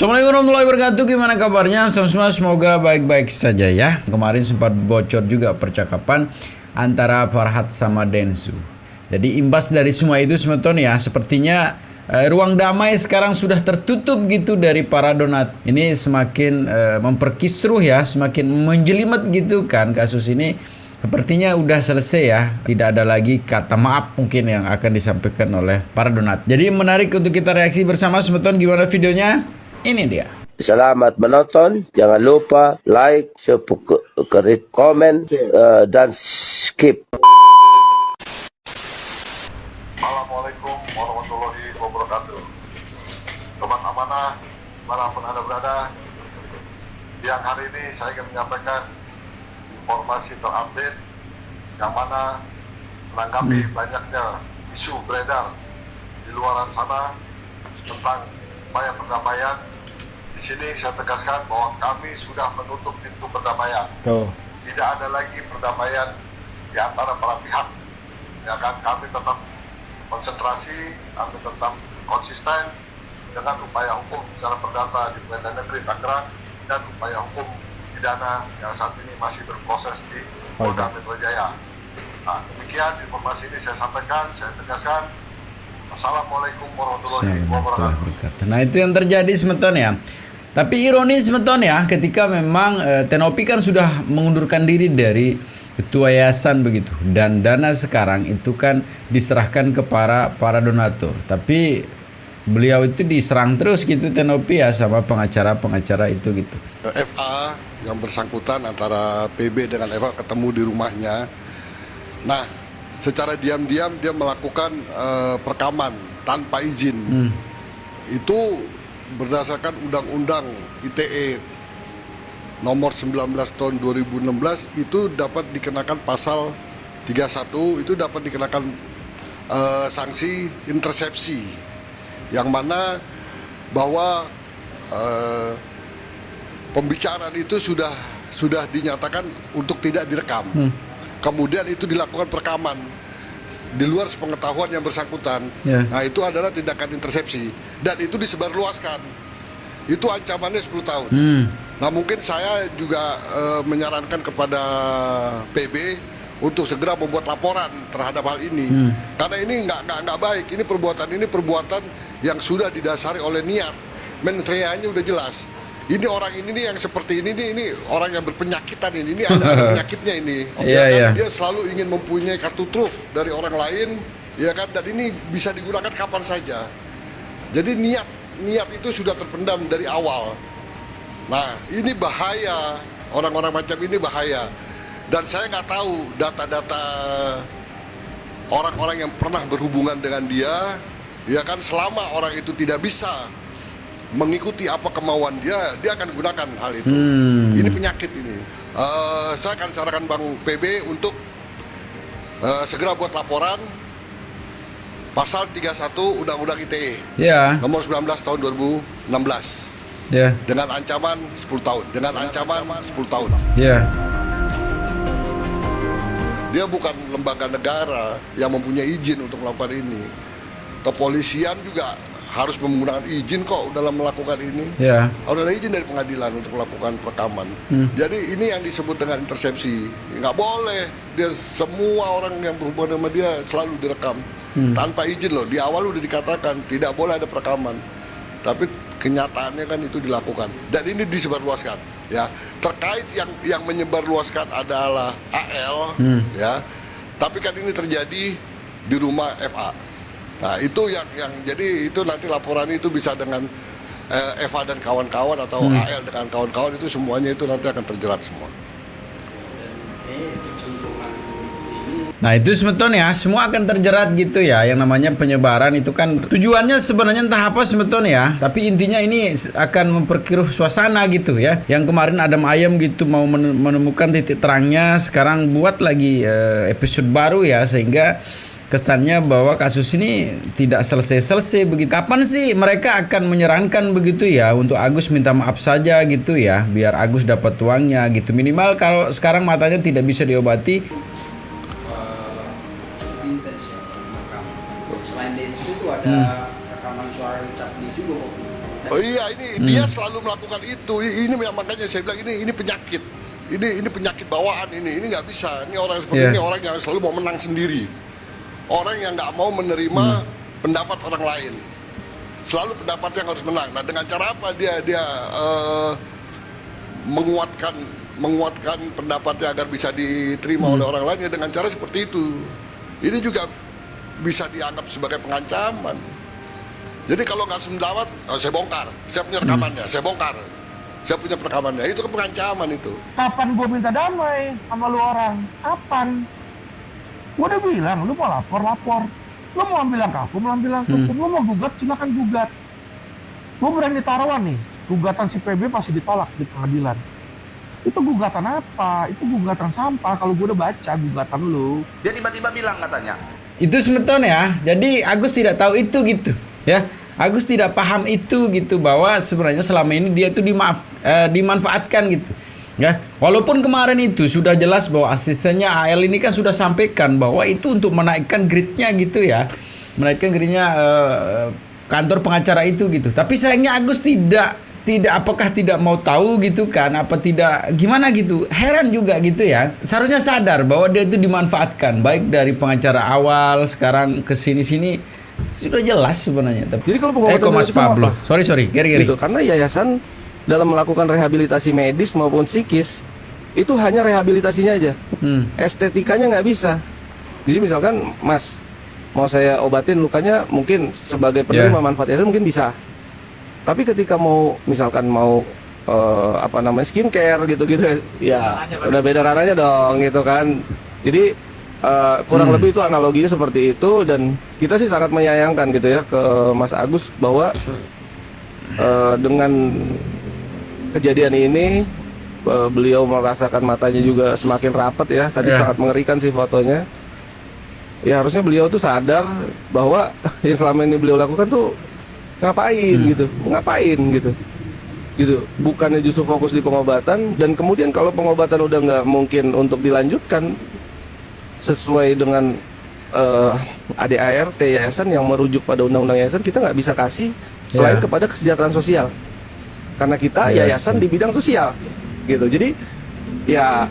Assalamualaikum warahmatullahi wabarakatuh. Gimana kabarnya teman-teman? Semoga baik-baik saja ya. Kemarin sempat bocor juga percakapan antara Farhad sama Densu. Jadi imbas dari semua itu teman-teman ya, sepertinya ruang damai sekarang sudah tertutup gitu dari para donat. Ini semakin memperkisruh ya, semakin menjelimet gitu kan kasus ini. Sepertinya udah selesai ya. Tidak ada lagi kata maaf mungkin yang akan disampaikan oleh para donat. Jadi menarik untuk kita reaksi bersama teman-teman. Gimana videonya? Ini dia. Selamat menonton. Jangan lupa like, subscribe, komen, dan skip. Assalamualaikum warahmatullahi wabarakatuh. Sobat Amanah, manapun Anda berada, siang hari ini saya ingin menyampaikan informasi terupdate yang mana menanggapi banyaknya isu beredar di luaran sana tentang upaya perdamaian. Di sini saya tegaskan bahwa kami sudah menutup pintu perdamaian. Tidak ada lagi perdamaian di antara para pihak. Ya kan, kami tetap konsentrasi, kami tetap konsisten dengan upaya hukum secara perdata di Pengadilan Negeri Tangerang dan upaya hukum pidana yang saat ini masih berproses di Polda Metro Jaya. Nah, demikian informasi ini saya sampaikan, saya tegaskan. Assalamualaikum warahmatullahi wabarakatuh. Nah itu yang terjadi semeton ya. Tapi ironis semeton ya, ketika memang Tenopi kan sudah mengundurkan diri dari ketua yayasan begitu, dan dana sekarang itu kan diserahkan ke para donatur. Tapi beliau itu diserang terus gitu Tenopi ya sama pengacara-pengacara itu gitu. FA yang bersangkutan antara PB dengan FA ketemu di rumahnya. Nah, secara diam-diam dia melakukan perekaman tanpa izin. Itu berdasarkan Undang-Undang ITE nomor 19 tahun 2016 itu dapat dikenakan pasal 31, itu dapat dikenakan sanksi intersepsi, yang mana bahwa pembicaraan itu sudah dinyatakan untuk tidak direkam. Kemudian itu dilakukan perekaman di luar sepengetahuan yang bersangkutan. Nah, itu adalah tindakan intersepsi dan itu disebarluaskan. Itu ancamannya 10 tahun. Nah, mungkin saya juga menyarankan kepada PB untuk segera membuat laporan terhadap hal ini. Karena ini nggak baik. Ini perbuatan yang sudah didasari oleh niat. Mens reanya udah jelas. Ini orang ini nih yang seperti ini orang yang berpenyakitan ini ada penyakitnya ini. Dia selalu ingin mempunyai kartu truf dari orang lain, ya kan? Dan ini bisa digunakan kapan saja. Jadi niat itu sudah terpendam dari awal. Nah, ini bahaya, orang-orang macam ini bahaya. Dan saya nggak tahu data-data orang-orang yang pernah berhubungan dengan dia, ya kan, selama orang itu tidak bisa mengikuti apa kemauan dia akan gunakan hal itu. Ini penyakit ini. Saya akan sarankan Bang PB untuk segera buat laporan pasal 31 Undang-Undang ITE nomor 19 tahun 2016 dengan ancaman 10 tahun. Dia bukan lembaga negara yang mempunyai izin untuk melakukan ini. Kepolisian juga harus menggunakan izin kok dalam melakukan ini. Harus ada izin dari pengadilan untuk melakukan perekaman. Jadi ini yang disebut dengan intersepsi. Nggak boleh dia semua orang yang berhubungan sama dia selalu direkam tanpa izin loh. Di awal udah dikatakan tidak boleh ada perekaman. Tapi kenyataannya kan itu dilakukan dan ini disebarluaskan. Ya, terkait yang menyebarluaskan adalah AL, ya. Tapi kan ini terjadi di rumah FA. Nah, itu yang jadi itu nanti laporan itu bisa dengan Eva dan kawan-kawan atau AL dengan kawan-kawan, itu semuanya itu nanti akan terjerat semua. Nah itu sebetulnya semua akan terjerat gitu ya. Yang namanya penyebaran itu kan tujuannya sebenarnya entah apa sebetulnya ya. Tapi intinya ini akan memperkeruh suasana gitu ya. Yang kemarin Adam Ayam gitu mau menemukan titik terangnya, sekarang buat lagi episode baru ya. Sehingga kesannya bahwa kasus ini tidak selesai-selesai begitu. Kapan sih mereka akan menyarankan begitu ya untuk Agus minta maaf saja gitu ya, biar Agus dapat uangnya gitu. Minimal kalau sekarang matanya tidak bisa diobati. Vintage ya, makam. Selain Densu itu ada rekaman suara Richard Lee juga kok. Dan Oh iya, ini dia selalu melakukan itu. Ini yang makanya saya bilang ini penyakit. Ini penyakit bawaan ini nggak bisa. Ini orang seperti ini orang yang selalu mau menang sendiri. Orang yang nggak mau menerima pendapat orang lain. Selalu pendapat yang harus menang. Nah, dengan cara apa dia menguatkan pendapatnya agar bisa diterima oleh orang lain, ya dengan cara seperti itu. Ini juga bisa dianggap sebagai pengancaman. Jadi kalau nggak mendapat, saya bongkar. Saya punya rekamannya, saya bongkar. Saya punya perekamannya. Itu kan pengancaman itu. Kapan gue minta damai sama lu orang? Kapan? Gue udah bilang, lu mau lapor. Lu mau ambil langkah hukum, Lu mau gugat, silakan gugat. Gue berani taruhan nih, gugatan si PB pasti ditolak di pengadilan. Itu gugatan apa? Itu gugatan sampah. Kalau gue udah baca gugatan lu. Dia tiba-tiba bilang katanya. Itu sebetulnya ya. Jadi Agus tidak tahu itu gitu, ya. Agus tidak paham itu gitu, bahwa sebenarnya selama ini dia itu dimanfaatkan gitu. Ya, walaupun kemarin itu sudah jelas bahwa asistennya AL ini kan sudah sampaikan bahwa itu untuk menaikkan grade-nya gitu ya. Menaikkan grade-nya kantor pengacara itu gitu. Tapi sayangnya Agus tidak apakah tidak mau tahu gitu kan, apa tidak gimana gitu. Heran juga gitu ya. Seharusnya sadar bahwa dia itu dimanfaatkan baik dari pengacara awal sekarang ke sini-sini sudah jelas sebenarnya. Jadi kalau pengobatan Mas Pablo, sorry, Geri. gitu, karena yayasan dalam melakukan rehabilitasi medis maupun psikis itu hanya rehabilitasinya aja, estetikanya nggak bisa. Jadi misalkan Mas mau saya obatin lukanya, mungkin sebagai penerima manfaat yayasan mungkin bisa. Tapi ketika misalkan mau skincare gitu-gitu ya udah beda ranahnya dong gitu kan. Jadi kurang lebih itu analoginya seperti itu, dan kita sih sangat menyayangkan gitu ya ke Mas Agus bahwa dengan kejadian ini beliau merasakan matanya juga semakin rapat ya. Tadi sangat mengerikan sih fotonya. Ya harusnya beliau tuh sadar bahwa yang selama ini beliau lakukan tuh ngapain gitu. Bukannya justru fokus di pengobatan, dan kemudian kalau pengobatan udah nggak mungkin untuk dilanjutkan sesuai dengan ADART yayasan yang merujuk pada undang-undang yayasan, kita nggak bisa kasih selain kepada kesejahteraan sosial, karena kita yayasan di bidang sosial gitu. Jadi ya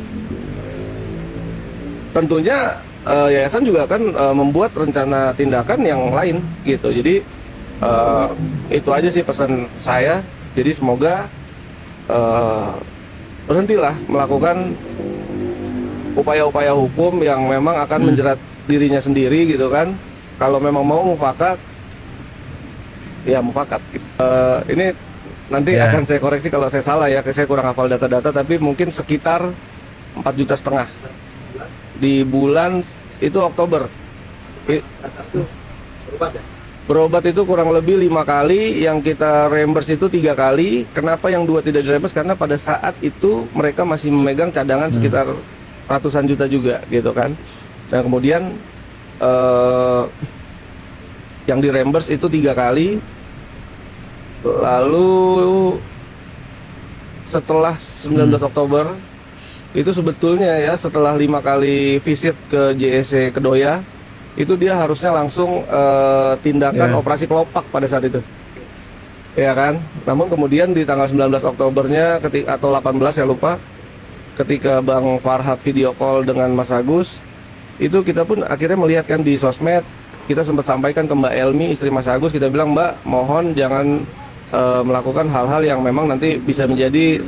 tentunya yayasan juga akan membuat rencana tindakan yang lain gitu. Jadi itu aja sih pesan saya. Jadi semoga berhentilah melakukan upaya-upaya hukum yang memang akan menjerat dirinya sendiri gitu kan. Kalau memang mau mufakat, ya mufakat. Ini nanti akan saya koreksi kalau saya salah ya, saya kurang hafal data-data, tapi mungkin sekitar 4,5 juta di bulan itu Oktober. Berobat itu kurang lebih 5 kali, yang kita reimburse itu 3 kali. Kenapa yang 2 tidak direimburse? Karena pada saat itu mereka masih memegang cadangan sekitar ratusan juta juga gitu kan. Dan kemudian yang direimburse itu 3 kali. Lalu setelah 19 Oktober itu sebetulnya ya, setelah 5 kali visit ke JSC Kedoya, itu dia harusnya langsung tindakan operasi kelopak pada saat itu, ya kan. Namun kemudian di tanggal 19 Oktobernya atau 18 saya lupa, ketika Bang Farhad video call dengan Mas Agus, itu kita pun akhirnya melihat kan di sosmed, kita sempat sampaikan ke Mbak Elmi, istri Mas Agus, kita bilang, Mbak, mohon jangan melakukan hal-hal yang memang nanti bisa menjadi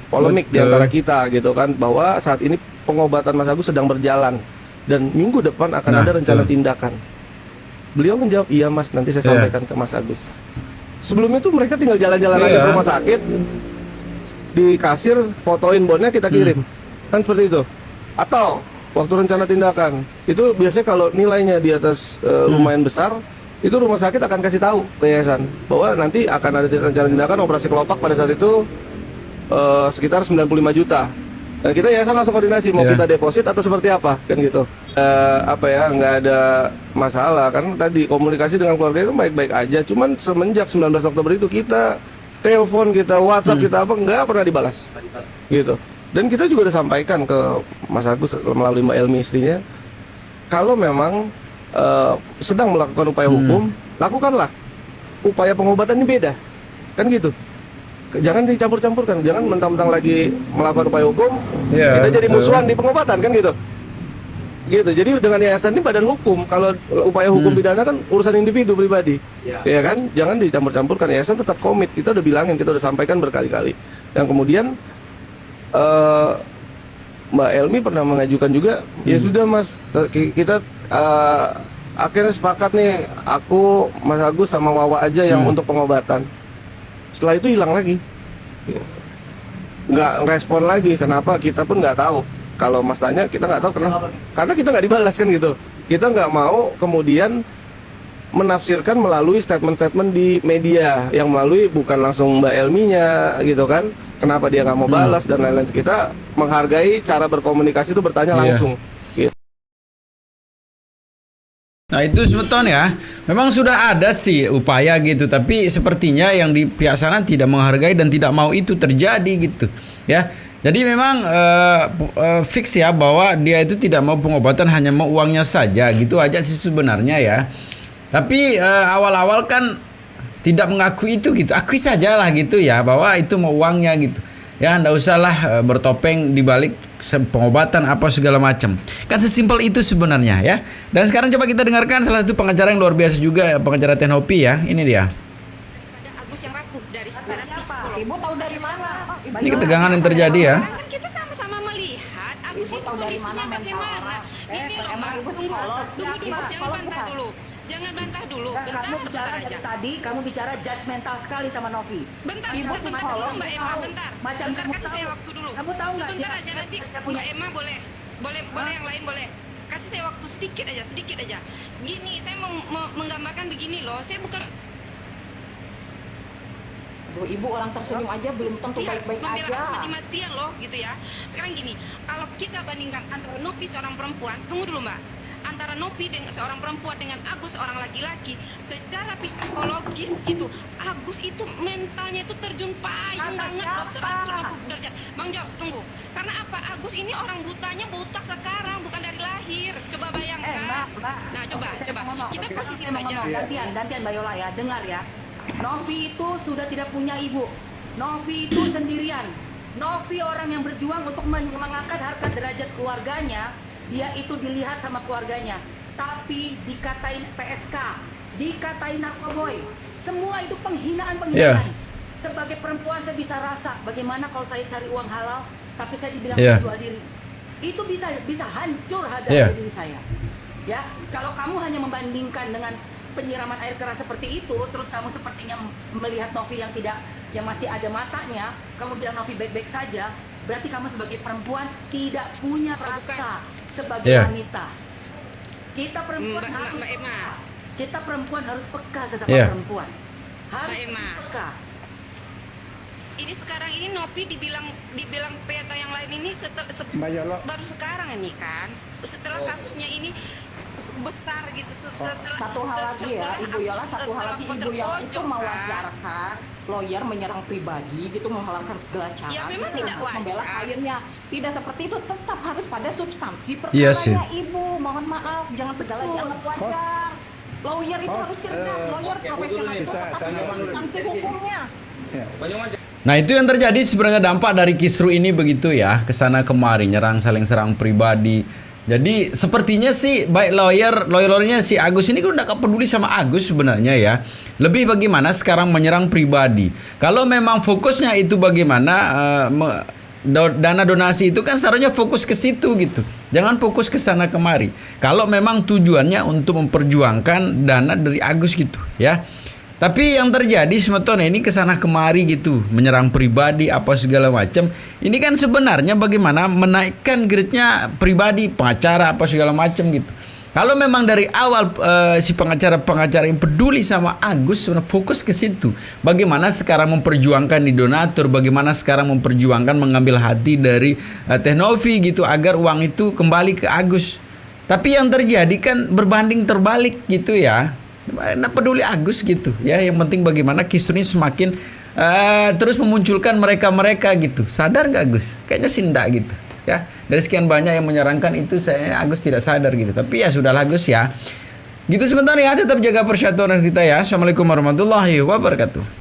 polemik di antara kita gitu kan, bahwa saat ini pengobatan Mas Agus sedang berjalan dan minggu depan akan ada rencana tindakan. Beliau menjawab, iya Mas, nanti saya sampaikan ke Mas Agus. Sebelumnya tuh mereka tinggal jalan-jalan aja ke rumah sakit, di kasir fotoin bonnya kita kirim, kan seperti itu. Atau waktu rencana tindakan itu biasanya kalau nilainya di atas lumayan besar, itu rumah sakit akan kasih tahu ke yayasan bahwa nanti akan ada rencana tindakan operasi kelopak pada saat itu sekitar 95 juta. Dan kita yayasan langsung koordinasi mau kita deposit atau seperti apa kan gitu. Nggak ada masalah, karena tadi komunikasi dengan keluarga itu baik-baik aja. Cuman semenjak 19 Oktober itu kita telepon, kita WhatsApp, kita apa nggak pernah dibalas gitu. Dan kita juga udah sampaikan ke Mas Agus melalui Mbak Elmi istrinya, kalau memang sedang melakukan upaya hukum, lakukanlah upaya pengobatan ini beda, kan gitu. Jangan dicampur-campurkan, jangan mentang-mentang lagi melakukan upaya hukum, kita jadi musuhan di pengobatan, kan gitu. Gitu. Jadi dengan yayasan ini badan hukum, kalau upaya hukum pidana kan urusan individu pribadi, ya kan. Jangan dicampur-campurkan. Yayasan tetap komit. Kita udah bilangin, kita udah sampaikan berkali-kali. Dan kemudian Mbak Elmi pernah mengajukan juga, ya sudah Mas, kita akhirnya sepakat nih, aku, Mas Agus sama Wawa aja yang untuk pengobatan. Setelah itu hilang lagi, nggak respon lagi. Kenapa? Kita pun nggak tahu. Kalau Mas tanya, kita nggak tahu kenapa. Karena kita nggak dibalas, kan gitu. Kita nggak mau kemudian menafsirkan melalui statement-statement di media yang melalui bukan langsung Mbak Elminya, gitu kan. Kenapa dia nggak mau balas dan lain-lain. Kita menghargai cara berkomunikasi itu, bertanya langsung. Nah itu sebetulnya memang sudah ada sih upaya gitu, tapi sepertinya yang di pihak sana tidak menghargai dan tidak mau itu terjadi gitu ya. Jadi memang fix ya bahwa dia itu tidak mau pengobatan, hanya mau uangnya saja, gitu aja sih sebenarnya ya. Tapi awal-awal kan tidak mengakui itu gitu, akui saja lah gitu ya bahwa itu mau uangnya gitu. Ya, ndak usahlah bertopeng di balik pengobatan apa segala macam. Kan sesimpel itu sebenarnya ya. Dan sekarang coba kita dengarkan salah satu pengacara yang luar biasa juga, pengacara Tenhopi ya. Ini dia. Ada Agus yang rapuh dari secara psikolog. Ibu tahu dari mana? Ini ketegangan yang terjadi ya. Kan kita sama-sama melihat Agus itu kondisinya bagaimana. Ini loh, Mbak, tunggu dulu, jangan bantah dulu. Jangan bantah dulu, bentar aja. Tadi kamu bicara judgmental sekali sama Novi. Bentar, Ibu sebentar psikolog, dulu Mbak Emma, bentar. Macam Bentar, kamu kasih saya waktu dulu. Kamu tahu nggak Sebentar dia- aja, nanti dia punya- Mbak Emma boleh yang lain boleh. Kasih saya waktu sedikit aja. Gini, saya mau menggambarkan begini loh. Saya bukan Aduh, ibu orang tersenyum aja belum tentu baik-baik membela aja. Agus mati-matian loh gitu ya. Sekarang gini, kalau kita bandingkan antara Nopi seorang perempuan, tunggu dulu Mbak, antara Nopi dengan seorang perempuan dengan Agus seorang laki-laki, secara psikologis gitu, Agus itu mentalnya itu terjun payung banget loh, 180 derajat. Bang Jos, tunggu, karena apa? Agus ini orang butanya buta sekarang, bukan dari lahir. Coba bayangkan. Mbak. Nah, coba. Kita posisi Saya mau ngomong, aja. gantian Mbak Yola ya, dengar ya. Novi itu sudah tidak punya ibu. Novi itu sendirian. Novi orang yang berjuang untuk mengangkat harkat derajat keluarganya. Dia itu dilihat sama keluarganya. Tapi dikatain PSK, dikatain narkoboy. Semua itu penghinaan. Sebagai perempuan saya bisa rasa bagaimana kalau saya cari uang halal, tapi saya dibilang jual diri. Itu bisa hancur harga diri saya. Ya, kalau kamu hanya membandingkan dengan penyiraman air keras seperti itu, terus kamu sepertinya melihat Novi yang masih ada matanya, kamu bilang Novi baik-baik saja, berarti kamu sebagai perempuan tidak punya rasa sebagai wanita. Kita perempuan harus peka. Kita perempuan harus peka sesama perempuan. Harus peka. Ini sekarang ini Nopi dibilang P atau yang lain ini baru sekarang ini kan, setelah kasusnya ini besar gitu, setelah Satu hal lagi ya, Ibu Yola, satu hal lagi, Ibu Yola itu mewajarkan lawyer menyerang pribadi gitu, menghalangkan segala cara. Ya, memang gitu, tidak untuk membela wajar. kliennya. Tidak seperti itu, tetap harus pada substansi Iya sih. perkaranya, Ibu. Mohon maaf, jangan segala dianggap wajar. Lawyer itu harus cerdas, lawyer profesional itu tetap ada substansi hukumnya. Nah itu yang terjadi sebenarnya dampak dari kisru ini begitu ya, kesana kemari saling serang pribadi. Jadi sepertinya sih baik lawyernya si Agus ini kan udah gak peduli sama Agus sebenarnya ya. Lebih bagaimana sekarang menyerang pribadi. Kalau memang fokusnya itu bagaimana dana donasi itu kan seharusnya fokus ke situ gitu. Jangan fokus ke sana kemari. Kalau memang tujuannya untuk memperjuangkan dana dari Agus gitu ya. Tapi yang terjadi sebetulnya ini kesana kemari gitu, menyerang pribadi apa segala macam. Ini kan sebenarnya bagaimana menaikkan grade-nya pribadi, pengacara apa segala macam gitu. Kalau memang dari awal si pengacara yang peduli sama Agus sebenarnya fokus ke situ. Bagaimana sekarang memperjuangkan di donatur, bagaimana sekarang memperjuangkan mengambil hati dari Tenhovi gitu agar uang itu kembali ke Agus. Tapi yang terjadi kan berbanding terbalik gitu ya. Nah, peduli Agus gitu ya, yang penting bagaimana kisru ini semakin terus memunculkan mereka gitu. Sadar nggak Agus? Kayaknya sih enggak gitu ya. Dari sekian banyak yang menyarankan itu, saya Agus tidak sadar gitu. Tapi ya sudahlah Agus ya. Gitu sebentar ya, tetap jaga persatuan kita ya. Assalamualaikum warahmatullahi wabarakatuh.